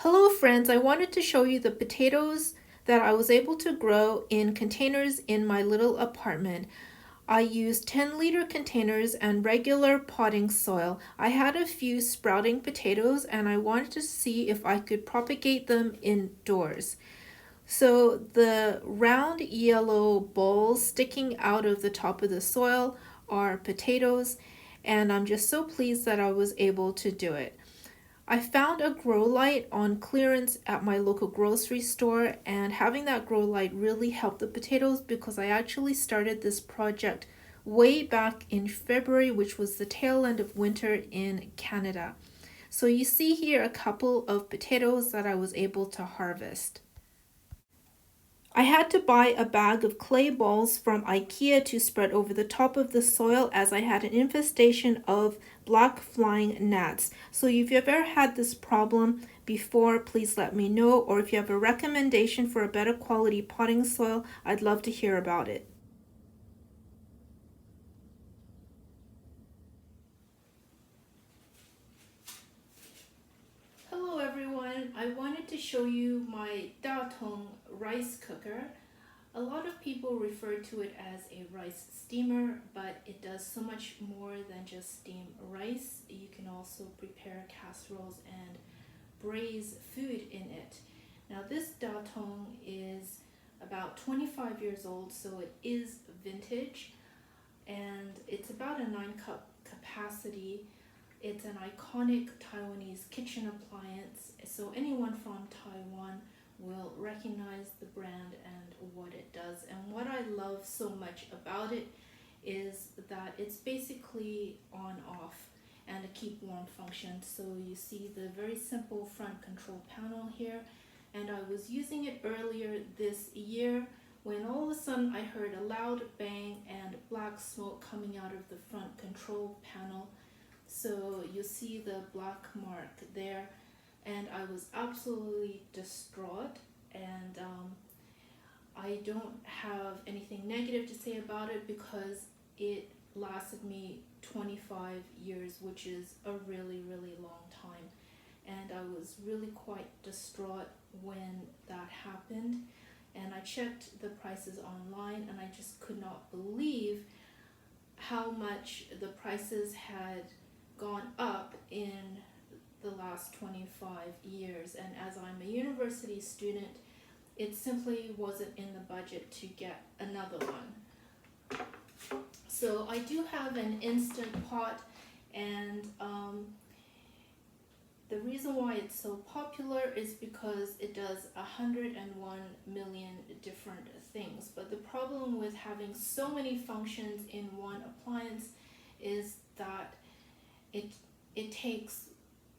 Hello friends, I wanted to show you the potatoes that I was able to grow in containers in my little apartment. I used 10-liter containers and regular potting soil. I had a few sprouting potatoes and I wanted to see if I could propagate them indoors. So the round yellow balls sticking out of the top of the soil are potatoes, and I'm just so pleased that I was able to do it. I found a grow light on clearance at my local grocery store, and having that grow light really helped the potatoes because I actually started this project way back in February, which was the tail end of winter in Canada. So you see here a couple of potatoes that I was able to harvest. I had to buy a bag of clay balls from IKEA to spread over the top of the soil as I had an infestation of black flying gnats. So if you've ever had this problem before, please let me know. Or if you have a recommendation for a better quality potting soil, I'd love to hear about it. Hello everyone, I wanted to show you my Tatung rice cooker. A lot of people refer to it as a rice steamer, but it does so much more than just steam rice. You can also prepare casseroles and braise food in it. Now this Tatung is about 25 years old, so it is vintage, and it's about a 9 cup capacity. It's an iconic Taiwanese kitchen appliance, so anyone from Taiwan will recognize the brand and what it does. And what I love so much about it is that it's basically on off and a keep warm function. So you see the very simple front control panel here, and I was using it earlier this year when all of a sudden I heard a loud bang and black smoke coming out of the front control panel. So you see the black mark there, and I was absolutely distraught. And I don't have anything negative to say about it because it lasted me 25 years, which is a really, really long time. And I was really quite distraught when that happened. And I checked the prices online, and I just could not believe how much the prices had gone up in the last 25 years. And as I'm a university student, it simply wasn't in the budget to get another one. So I do have an instant pot, and the reason why it's so popular is because it does 101 million different things. But the problem with having so many functions in one appliance is that it it takes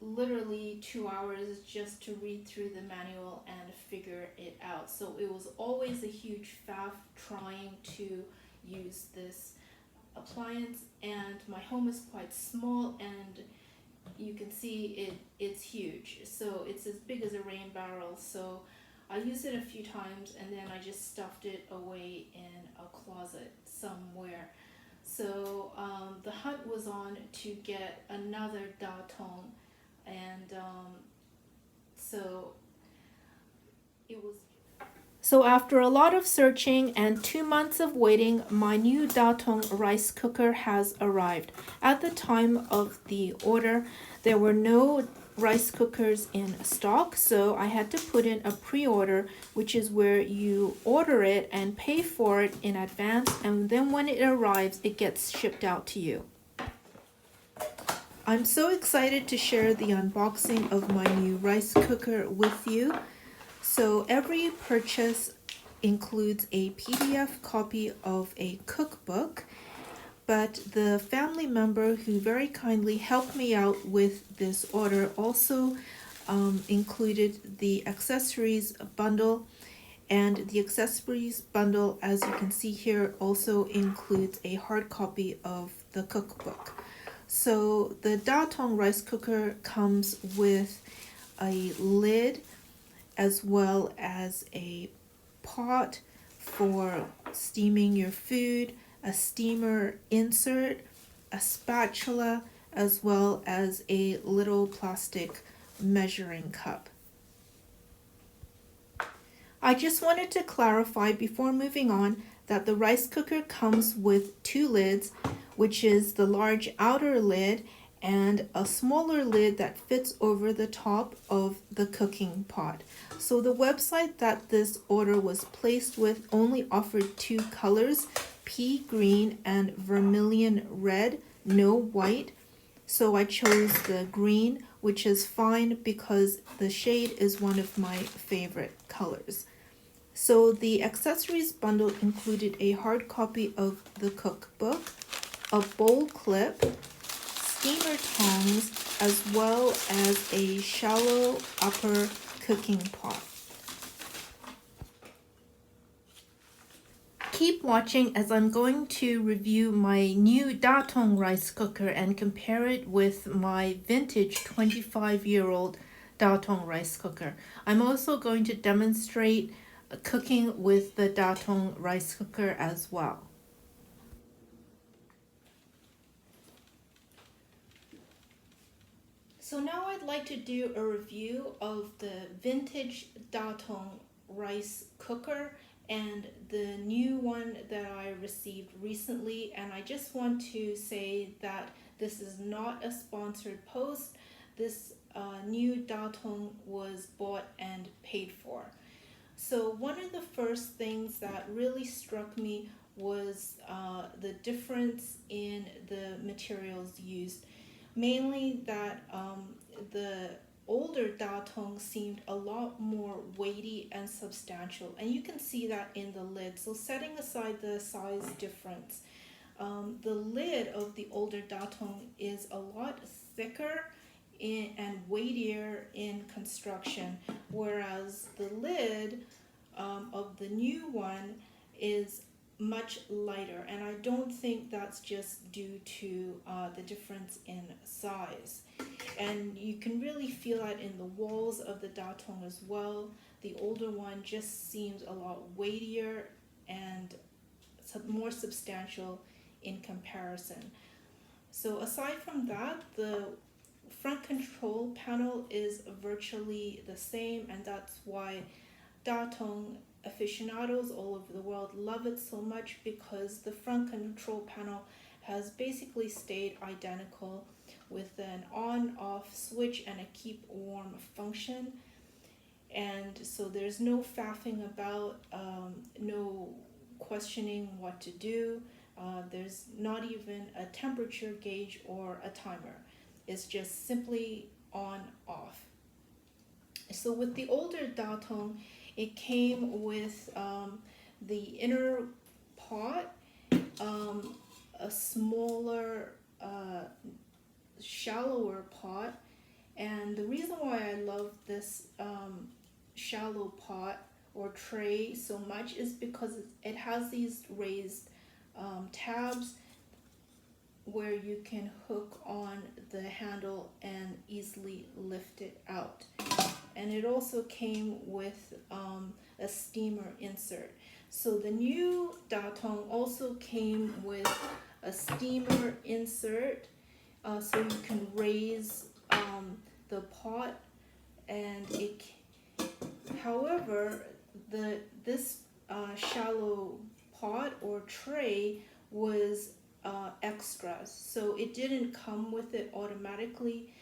literally 2 hours just to read through the manual and figure it out. So it was always a huge faff trying to use this appliance, and my home is quite small, and you can see it's huge. So it's as big as a rain barrel. So I used it a few times and then I just stuffed it away in a closet somewhere. So the hunt was on to get another Daton, and so it was. So after a lot of searching and 2 months of waiting, my new Datong rice cooker has arrived. At the time of the order, there were no rice cookers in stock, so I had to put in a pre-order, which is where you order it and pay for it in advance, and then when it arrives, it gets shipped out to you. I'm so excited to share the unboxing of my new rice cooker with you. So every purchase includes a PDF copy of a cookbook, but the family member who very kindly helped me out with this order also included the accessories bundle, and the accessories bundle, as you can see here, also includes a hard copy of the cookbook. So the Datong rice cooker comes with a lid as well as a pot for steaming your food, a steamer insert, a spatula, as well as a little plastic measuring cup. I just wanted to clarify before moving on that the rice cooker comes with two lids, which is the large outer lid and a smaller lid that fits over the top of the cooking pot. So the website that this order was placed with only offered two colors, pea green and vermilion red, no white. So I chose the green, which is fine because the shade is one of my favorite colors. So the accessories bundle included a hard copy of the cookbook, a bowl clip, steamer tongs, as well as a shallow upper cooking pot. Keep watching as I'm going to review my new Tatung rice cooker and compare it with my vintage 25-year-old Tatung rice cooker. I'm also going to demonstrate cooking with the Tatung rice cooker as well. So now I'd like to do a review of the vintage Tatung rice cooker and the new one that I received recently, and I just want to say that this is not a sponsored post. This new Tatung was bought and paid for. So one of the first things that really struck me was the difference in the materials used. Mainly that the older Tatung seemed a lot more weighty and substantial, and you can see that in the lid. So setting aside the size difference, the lid of the older Tatung is a lot thicker and weightier in construction, whereas the lid of the new one is much lighter, and I don't think that's just due to the difference in size. And you can really feel that in the walls of the Tatung as well. The older one just seems a lot weightier and more substantial in comparison. So aside from that, the front control panel is virtually the same, and that's why Tatung aficionados all over the world love it so much, because the front control panel has basically stayed identical with an on-off switch and a keep warm function. And so there's no faffing about, no questioning what to do. There's not even a temperature gauge or a timer. It's just simply on off. So with the older Tatung, it came with the inner pot, a smaller, shallower pot. And the reason why I love this shallow pot or tray so much is because it has these raised tabs where you can hook on the handle and easily lift it out. And it also came with a steamer insert. So the new Tatung also came with a steamer insert, so you can raise the pot, and however, this shallow pot or tray was extras, so it didn't come with it automatically.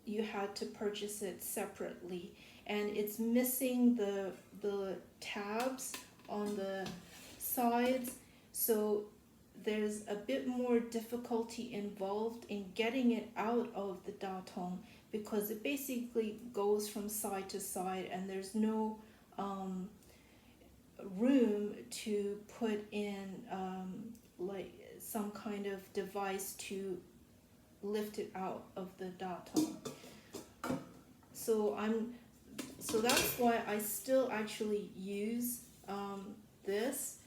You had to purchase it separately, and it's missing the tabs on the sides, so there's a bit more difficulty involved in getting it out of the Tatung, because it basically goes from side to side, and there's no room to put in like some kind of device to lift it out of the Tatung. So that's why I still actually use this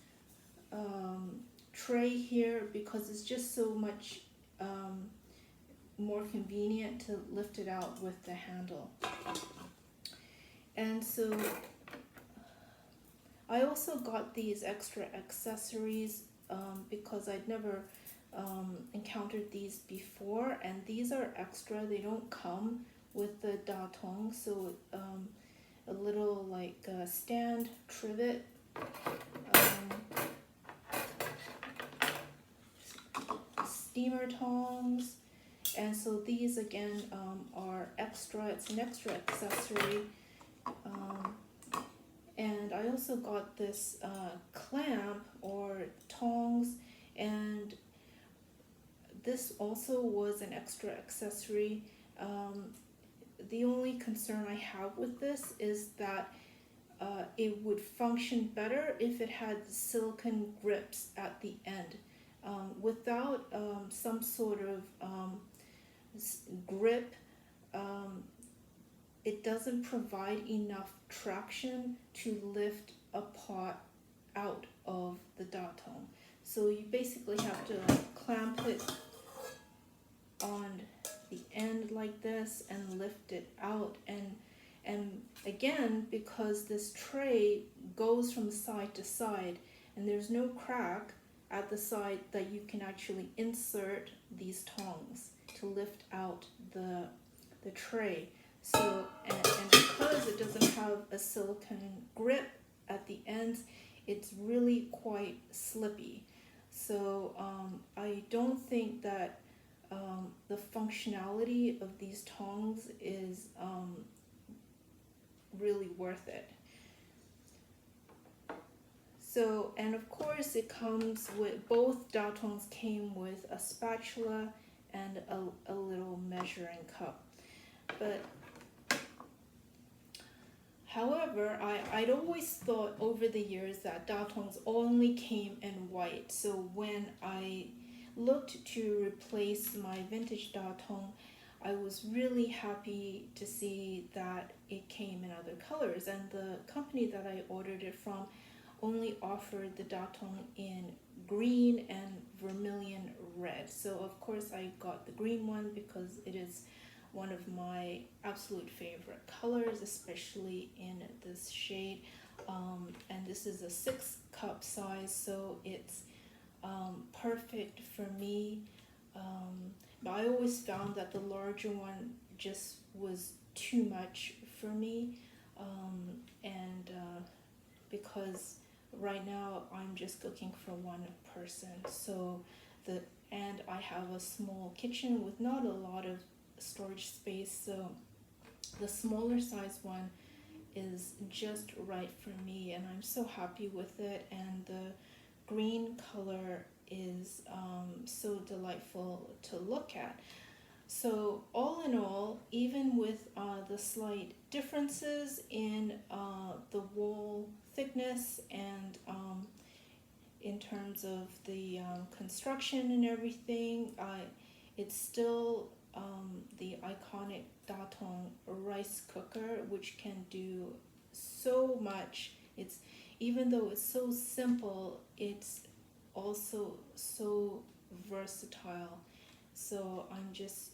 tray here, because it's just so much more convenient to lift it out with the handle. And so I also got these extra accessories because I'd never encountered these before, and these are extra. They don't come with the Tatung, so a little like stand trivet. Um, Steamer tongs, and so these again are extra. It's an extra accessory. Um, and I also got this clamp or tongs, and this also was an extra accessory. The only concern I have with this is that it would function better if it had silicone grips at the end. Without some sort of grip, it doesn't provide enough traction to lift a pot out of the datung. So you basically have to like clamp it on the end like this and lift it out, and again, because this tray goes from side to side and there's no crack at the side, that you can actually insert these tongs to lift out the tray. So and because it doesn't have a silicone grip at the ends, it's really quite slippy. So I don't think that the functionality of these tongs is really worth it. So, and of course it comes with, both datungs came with a spatula and a little measuring cup. But however, I'd always thought over the years that datungs only came in white. So when I looked to replace my vintage datung, I was really happy to see that it came in other colors, and the company that I ordered it from only offered the datung in green and vermilion red. So of course I got the green one because it is one of my absolute favorite colors, especially in this shade. And this is a 6 cup size, so it's perfect for me. But I always found that the larger one just was too much for me, and because right now I'm just cooking for one person, so and I have a small kitchen with not a lot of storage space, so the smaller size one is just right for me, and I'm so happy with it. And the green color is so delightful to look at. So all in all, even with the slight differences in the wall thickness and in terms of the construction and everything, it's still the iconic datung rice cooker, which can do so much. It's, even though it's so simple, it's also so versatile. So I'm just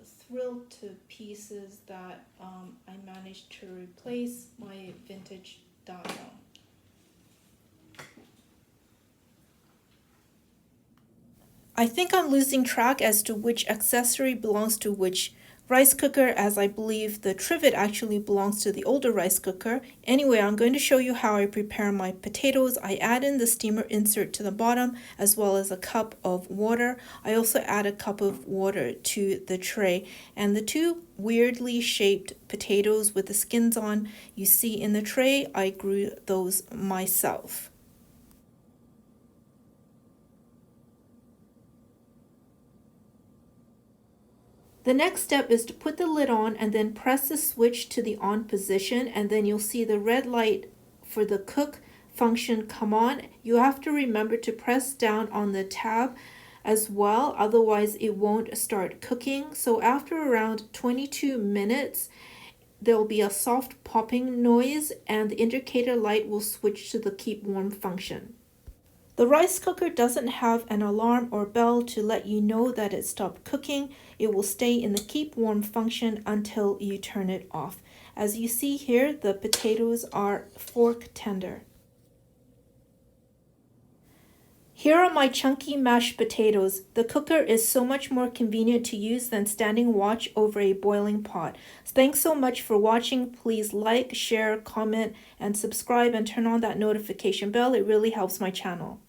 thrilled to pieces that I managed to replace my vintage datung. I think I'm losing track as to which accessory belongs to which rice cooker, as I believe the trivet actually belongs to the older rice cooker. Anyway, I'm going to show you how I prepare my potatoes. I add in the steamer insert to the bottom, as well as a cup of water. I also add a cup of water to the tray. And the two weirdly shaped potatoes with the skins on you see in the tray, I grew those myself. The next step is to put the lid on and then press the switch to the on position, and then you'll see the red light for the cook function come on. You have to remember to press down on the tab as well, otherwise it won't start cooking. So after around 22 minutes, there'll be a soft popping noise and the indicator light will switch to the keep warm function. The rice cooker doesn't have an alarm or bell to let you know that it stopped cooking. It will stay in the keep warm function until you turn it off. As you see here, the potatoes are fork tender. Here are my chunky mashed potatoes. The cooker is so much more convenient to use than standing watch over a boiling pot. Thanks so much for watching. Please like, share, comment, and subscribe and turn on that notification bell. It really helps my channel.